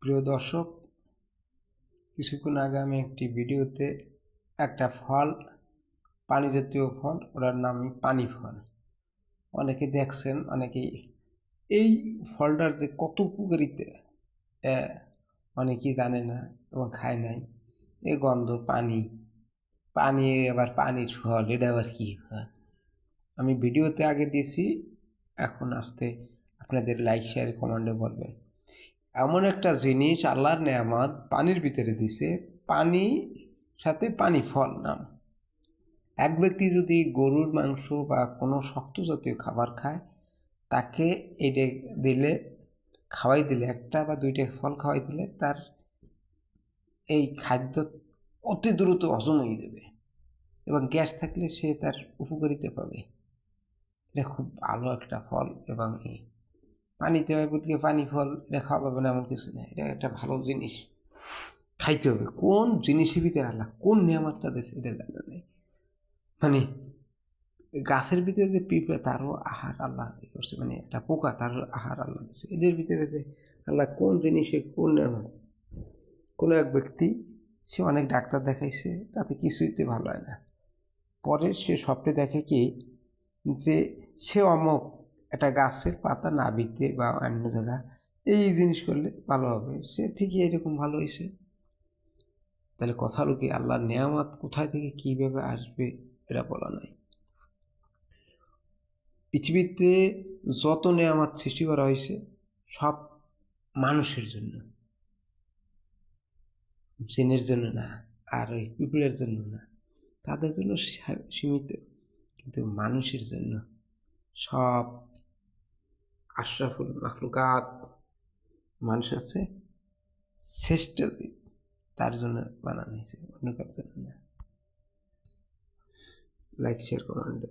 প্রিয় দর্শক, কিছুক্ষণ আগে আমি একটি ভিডিওতে একটা ফল, পানি জাতীয় ফল, ওটার নামই পানি ফল। অনেকে দেখছেন, অনেকেই এই ফলটার যে কত উপকারিতা অনেকেই জানে না এবং খায় নাই। এ গন্ধ পানি, পানি আবার পানির ফল, এটা আবার কী হয়? আমি ভিডিওতে আগে দিয়েছি, এখন আসতে আপনাদের লাইক শেয়ার কমেন্টে বলবেন। এমন একটা জিনিস আল্লাহর নেয়ামত পানির ভিতরে দিছে, পানি সাথে পানি ফল নাম। এক ব্যক্তি যদি গরুর মাংস বা কোনো শক্ত জাতীয় খাবার খায়, তাকে এটা দিলে, খাওয়াই দিলে, একটা বা দুইটা ফল খাওয়াই দিলে তার এই খাদ্য অতি দ্রুত হজম হয়ে যাবে এবং গ্যাস থাকলে সে তার উপকারিতা পাবে। এটা খুব ভালো একটা ফল এবং এই পানিতে হয় বলতে পানি ফল, এটা খাওয়া যাবে না এমন কিছু নেই। এটা একটা ভালো জিনিস, খাইতে হবে। কোন জিনিসের ভিতরে আল্লাহ কোন নিয়ামতটা দিয়েছে এটা জানা নেই। মানে গাছের ভিতরে যে পিঁপড়ে, তারও আহার আল্লাহ করছে, মানে একটা পোকা, তারও আহার আল্লাহ দিয়েছে। এদের ভিতরে যে আল্লাহ কোন জিনিসে কোন নিয়ামত। কোনো এক ব্যক্তি, সে অনেক ডাক্তার দেখাইছে, তাতে কিছুইতে ভালো হয় না। পরে সে স্বপ্নে দেখে কি, যে সে অমুক একটা গাছের পাতা নাবিতে বা অন্য জায়গা এই জিনিস করলে ভালো হবে, সে ঠিকই এরকম ভালো হয়েছে। তাহলে কথা হলো কি, আল্লাহর নেয়ামত কোথায় থেকে কীভাবে আসবে এটা বলা নাই। পৃথিবীতে যত নেয়ামত সৃষ্টি করা হয়েছে সব মানুষের জন্য, জিনের জন্য না, আর ওই পিঁপড়ের জন্য না, তাদের জন্য সীমিত, কিন্তু মানুষের জন্য সব। আশরাফুল মাখলুকাত মানুষ আছে, শ্রেষ্ঠ জীব, তার জন্য বানানো হয়েছে, অন্য কারোর জন্য না। লাইক শেয়ার কমেন্টে